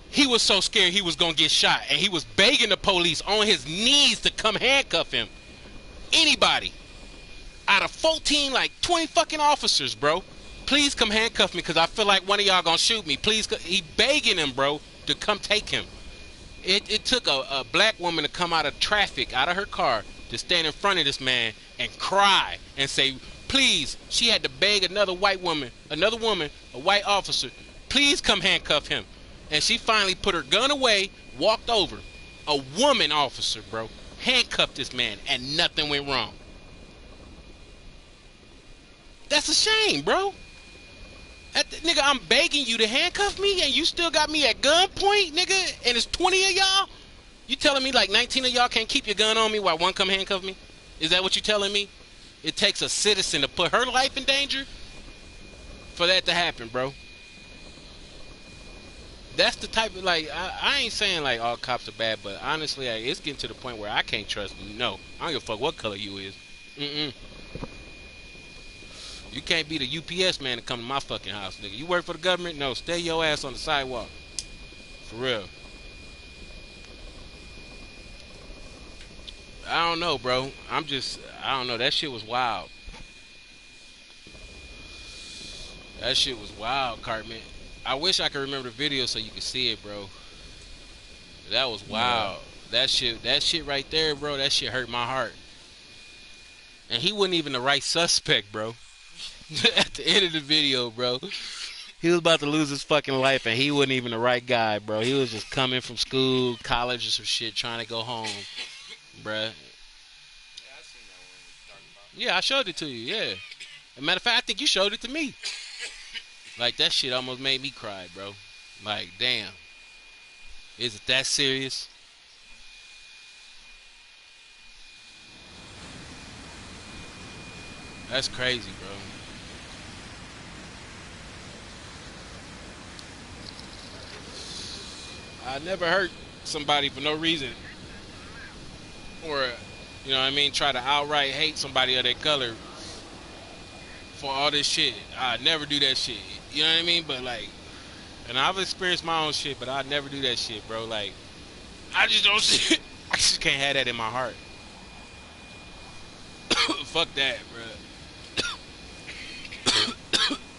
Speaker 1: he was so scared he was going to get shot. And he was begging the police on his knees to come handcuff him. Anybody out of 14, like 20 fucking officers, bro, please come handcuff me because I feel like one of y'all going to shoot me. Please. He begging him, bro, to come take him. It took a black woman to come out of traffic, out of her car, to stand in front of this man and cry and say, please. She had to beg another woman, a white officer, please come handcuff him. And she finally put her gun away, walked over. A woman officer, bro, handcuffed this man, and nothing went wrong. That's a shame, bro. Nigga, I'm begging you to handcuff me, and you still got me at gunpoint, nigga, and it's 20 of y'all? You telling me like 19 of y'all can't keep your gun on me while one come handcuff me? Is that what you telling me? It takes a citizen to put her life in danger for that to happen, bro. That's the type of, like, I ain't saying like all cops are bad, but honestly, like, it's getting to the point where I can't trust you. No, I don't give a fuck what color you is. You can't be the UPS man to come to my fucking house, nigga. You work for the government? No, stay your ass on the sidewalk. For real. I don't know, bro. I don't know. That shit was wild. That shit was wild, Cartman. I wish I could remember the video so you could see it, bro. That was wild. Yeah. That shit right there, bro, that shit hurt my heart. And he wasn't even the right suspect, bro. At the end of the video, bro, he was about to lose his fucking life, and he wasn't even the right guy, bro. He was just coming from school, college, or some shit, trying to go home, bruh.
Speaker 3: Yeah, I seen that one you're talking about.
Speaker 1: Yeah, I showed it to you, yeah. As a matter of fact, I think you showed it to me. Like, that shit almost made me cry, bro. Like, damn. Is it that serious? That's crazy, bro. I never hurt somebody for no reason. Or, you know what I mean, try to outright hate somebody of their color for all this shit. I'd never do that shit. You know what I mean? But, like, and I've experienced my own shit, but I'd never do that shit, bro. Like, I just don't see it. I just can't have that in my heart. Fuck that, bro.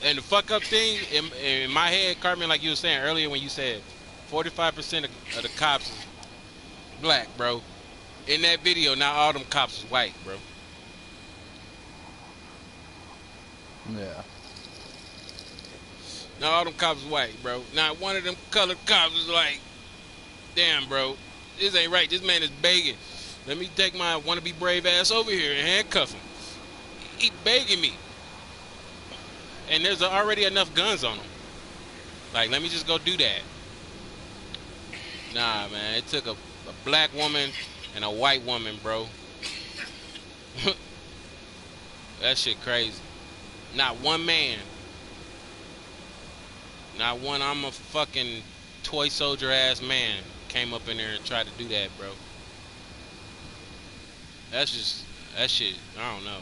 Speaker 1: And the fuck up thing in my head, Cartman, like you were saying earlier when you said 45% of the cops is black, bro. In that video, not all them cops is white, bro.
Speaker 2: Yeah.
Speaker 1: Not all them cops is white, bro. Not one of them colored cops is like, damn, bro, this ain't right. This man is begging. Let me take my wannabe brave ass over here and handcuff him. He begging me. And there's already enough guns on him. Like, let me just go do that. Nah, man, it took a black woman and a white woman, bro. That shit crazy. Not one man. Not one I'm a fucking toy soldier ass man came up in there and tried to do that, bro. That shit, I don't know.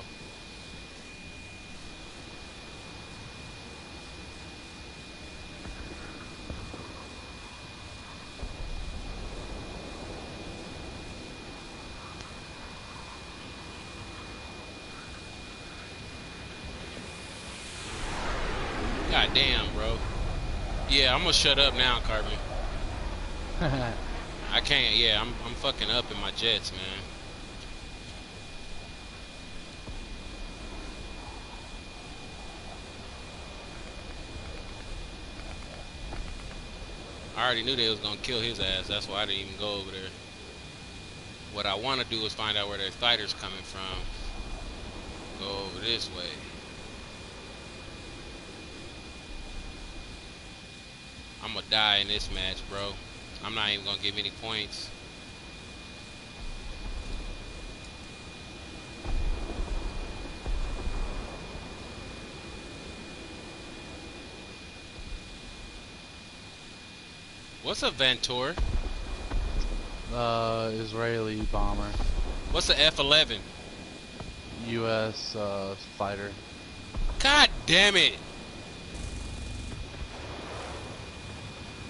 Speaker 1: God damn, bro. Yeah, I'm gonna shut up now, Cartman. I can't. Yeah, I'm fucking up in my jets, man. I already knew they was gonna kill his ass. That's why I didn't even go over there. What I want to do is find out where their fighters coming from. Go over this way. I'm gonna die in this match, bro. I'm not even gonna give any points. What's a Ventor?
Speaker 2: Israeli bomber.
Speaker 1: What's a F-11?
Speaker 2: U.S. Fighter.
Speaker 1: God damn it!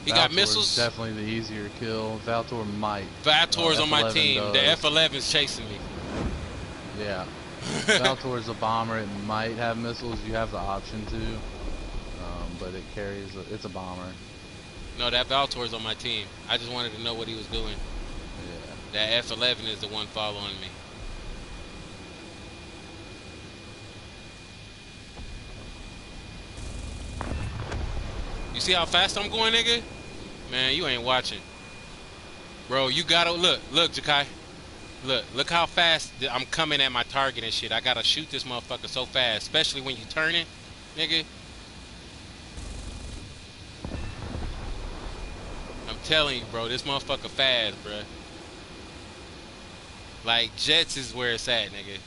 Speaker 1: He got
Speaker 2: Valtor's
Speaker 1: missiles.
Speaker 2: Definitely the easier kill. Valtor might.
Speaker 1: Valtor's on my
Speaker 2: F11
Speaker 1: team.
Speaker 2: does.
Speaker 1: The F-11's chasing me.
Speaker 2: Yeah. Valtor's a bomber. It might have missiles. You have the option to, but it carries. It's a bomber.
Speaker 1: No, that Valtor's on my team. I just wanted to know what he was doing.
Speaker 2: Yeah.
Speaker 1: That F-11 is the one following me. You see how fast I'm going, nigga? Man, you ain't watching. Bro, you gotta look, Jakai. Look how fast I'm coming at my target and shit. I gotta shoot this motherfucker so fast, especially when you turning, nigga. I'm telling you, bro, this motherfucker fast, bro. Like jets is where it's at, nigga.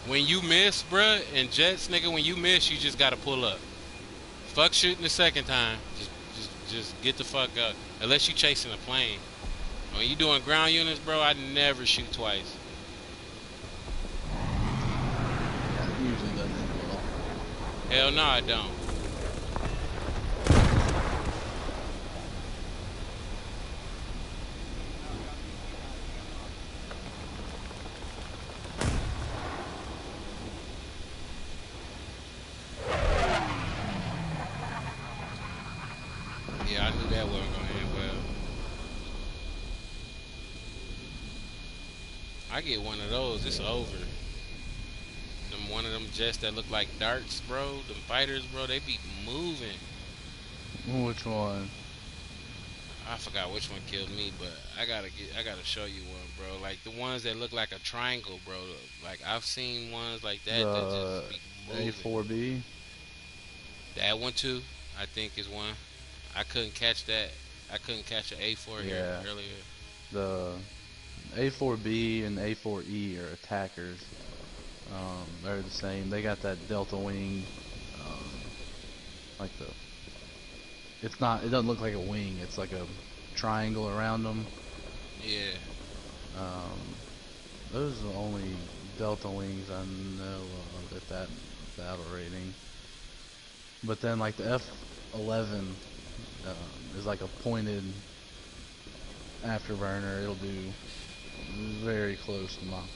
Speaker 1: When you miss, bruh, in jets, nigga, when you miss, you just gotta pull up. Fuck shooting the second time. Just get the fuck up. Unless you chasing a plane. When you doing ground units, bro, I never shoot twice.
Speaker 2: Yeah, it usually doesn't end well.
Speaker 1: Hell no, I don't. Yeah, I knew that wasn't gonna end well. I get one of those, it's over. One of them jets that look like darts, bro. Them fighters, bro, they be moving.
Speaker 2: Which one?
Speaker 1: I forgot which one killed me, but I gotta show you one, bro. Like the ones that look like a triangle, bro. Like I've seen ones like that that
Speaker 2: The
Speaker 1: just be moving.
Speaker 2: A4B?
Speaker 1: That one too, I think is one. I couldn't catch that. I couldn't catch an A4 here
Speaker 2: Yeah.
Speaker 1: earlier.
Speaker 2: The A4B and A4E are attackers. They're the same. They got that delta wing, um, like the. It's not. It doesn't look like a wing. It's like a triangle around them.
Speaker 1: Yeah.
Speaker 2: Um, those are the only delta wings I know of at that battle rating. But then like the F-11 is like a pointed afterburner. It'll do very close to Mach 1.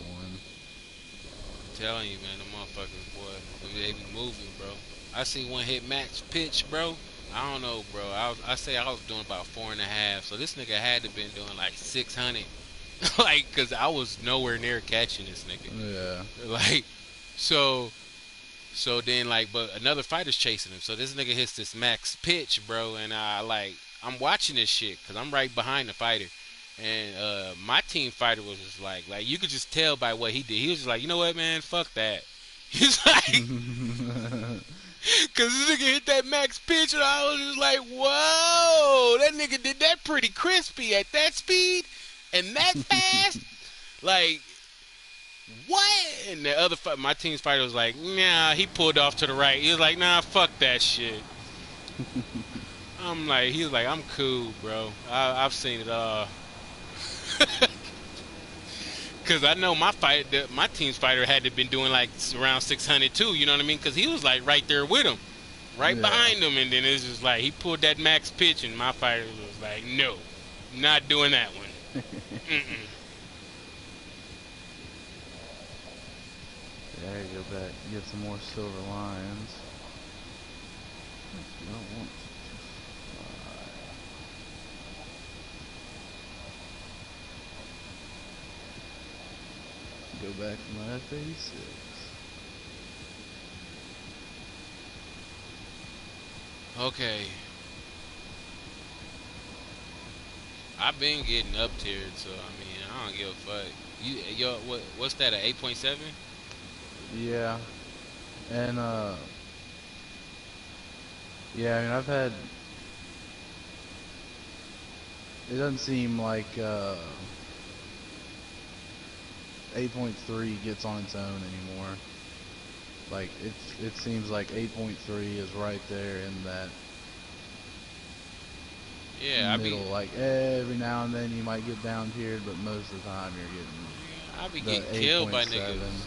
Speaker 1: Telling you, man, the motherfuckers, boy, they be moving, bro. I see one hit max pitch, bro. I don't know, bro. I say I was doing about 4.5, so this nigga had to been doing like 600, like, cause I was nowhere near catching this nigga.
Speaker 2: Yeah.
Speaker 1: Like, so then like, but another fighter's chasing him. So this nigga hits this max pitch, bro, and I'm watching this shit, cause I'm right behind the fighter. And my team fighter was just like you could just tell by what he did. He was just like, you know what, man, fuck that. He's like, cause this nigga hit that max pitch, and I was just like, whoa, that nigga did that pretty crispy at that speed and that fast. Like, what? And the other my team's fighter was like, nah, he pulled off to the right. He was like, nah, fuck that shit. I'm like, he was like, I'm cool, bro. I've seen it all. Cause I know my team's fighter had to been doing like around 600 too. You know what I mean? Cause he was like right there with him, right behind him, and then it's just like he pulled that max pitch, and my fighter was like, no, not doing that one.
Speaker 2: Yeah, go back and get some more silver lions. You don't want to fly. Go back to my F-86.
Speaker 1: Okay. I've been getting up tiered, so I mean, I don't give a fuck. What's that? A 8.7?
Speaker 2: Yeah, and yeah, I mean, I've had. It doesn't seem like 8.3 gets on its own anymore. Like it seems like 8.3 is right there in that middle. Like every now and then you might get down tiered, but most of the time you're
Speaker 1: I be
Speaker 2: getting
Speaker 1: getting killed by
Speaker 2: 8.7.
Speaker 1: niggas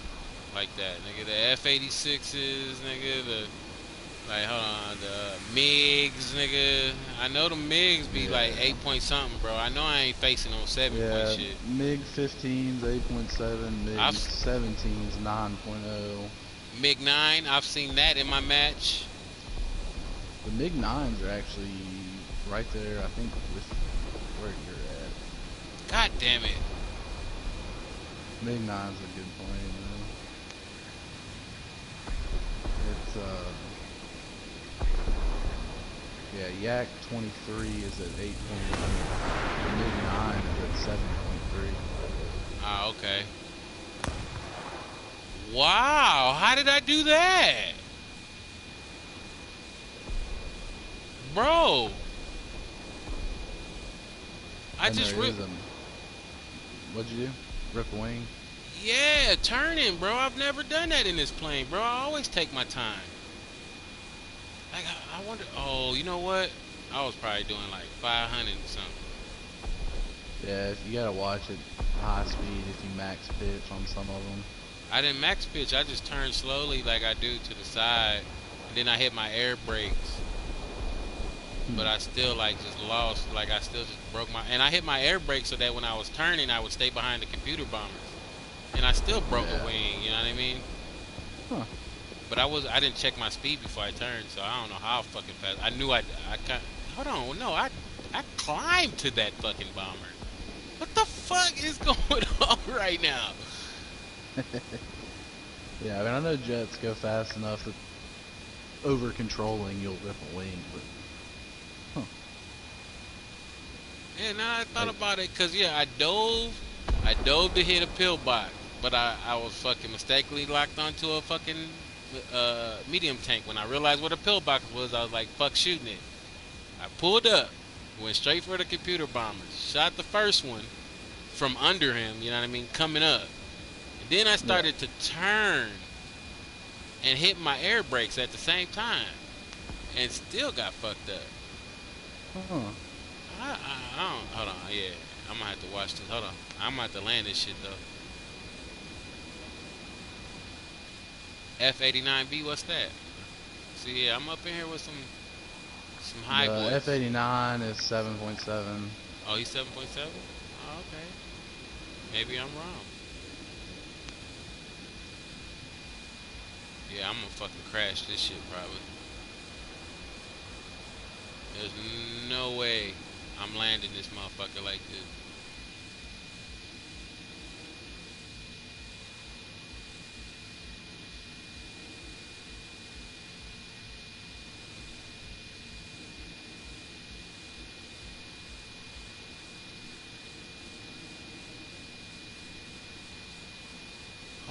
Speaker 1: like that, nigga. The F-86s, nigga. Like, hold on, the MiGs, nigga. I know the MiGs be like
Speaker 2: Yeah.
Speaker 1: 8 point something, bro. I know I ain't facing on 7 point
Speaker 2: Yeah,
Speaker 1: shit.
Speaker 2: MiG 15's 8.7, MiG
Speaker 1: I've
Speaker 2: 17's 9.0.
Speaker 1: MiG 9. I've seen that in my match.
Speaker 2: The MiG 9's are actually right there, I think, with where you're at.
Speaker 1: God damn it.
Speaker 2: MiG 9's a good plane, though. It's, yeah, Yak 23 is at 8.1. The MiG 9 is at 7.3.
Speaker 1: Ah, okay. Wow, how did I do that? Bro. I
Speaker 2: And
Speaker 1: just
Speaker 2: there is a, what'd you do? Rip a wing?
Speaker 1: yeah, turning, bro. I've never done that in this plane, bro. I always take my time. Like, I wonder, oh, you know what? I was probably doing like 500 and something.
Speaker 2: Yeah, you gotta watch it high speed if you max pitch on some of them.
Speaker 1: I didn't max pitch. I just turned slowly like I do to the side. And then I hit my air brakes. But I still like just lost. Like I still just broke my. And I hit my air brakes so that when I was turning, I would stay behind the computer bombers. And I still broke a
Speaker 2: Yeah.
Speaker 1: wing. You know what I mean?
Speaker 2: Huh.
Speaker 1: But I didn't check my speed before I turned, so I don't know how fucking fast. I knew I can't. Hold on, no, I climbed to that fucking bomber. What the fuck is going on right now?
Speaker 2: Yeah, I mean, I know jets go fast enough that over controlling you'll rip a wing, but huh.
Speaker 1: Yeah, now I thought
Speaker 2: Like,
Speaker 1: about it, cause yeah, I dove to hit a pillbox, but I was fucking mistakenly locked onto a fucking medium tank. When I realized what a pillbox was, I was like, fuck shooting it. I pulled up, went straight for the computer bomber, shot the first one from under him, you know what I mean, coming up. And then I
Speaker 2: yeah.
Speaker 1: started to turn and hit my air brakes at the same time, and still got fucked up.
Speaker 2: Huh.
Speaker 1: I don't. Hold on. Yeah, I'm gonna have to watch this. Hold on. I'm gonna have to land this shit though. F89B. What's that? See, yeah, I'm up in here with some high
Speaker 2: The
Speaker 1: boys.
Speaker 2: F-89 is 7.7.
Speaker 1: Oh, he's 7.7. Oh, okay. Maybe I'm wrong. Yeah, I'm gonna fucking crash this shit probably. There's no way I'm landing this motherfucker like this.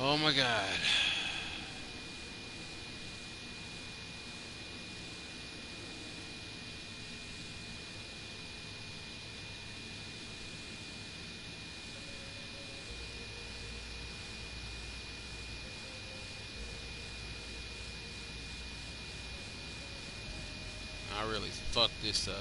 Speaker 1: Oh my god. I really fucked this up.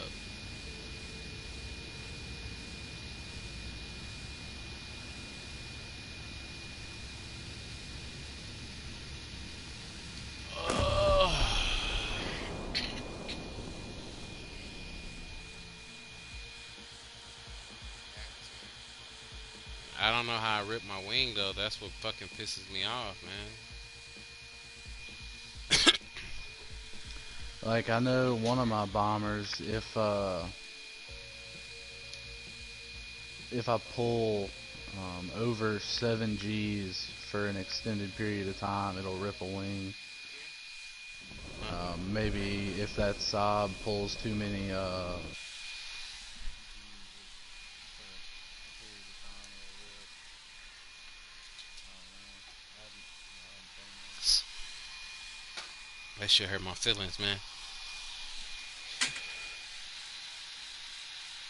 Speaker 1: I don't know how I ripped my wing though. That's what fucking pisses me off, man.
Speaker 2: Like, I know one of my bombers, if I pull over 7 Gs for an extended period of time, it'll rip a wing.
Speaker 1: Huh.
Speaker 2: Maybe if that SAAB pulls too many
Speaker 1: That shit hurt my feelings, man.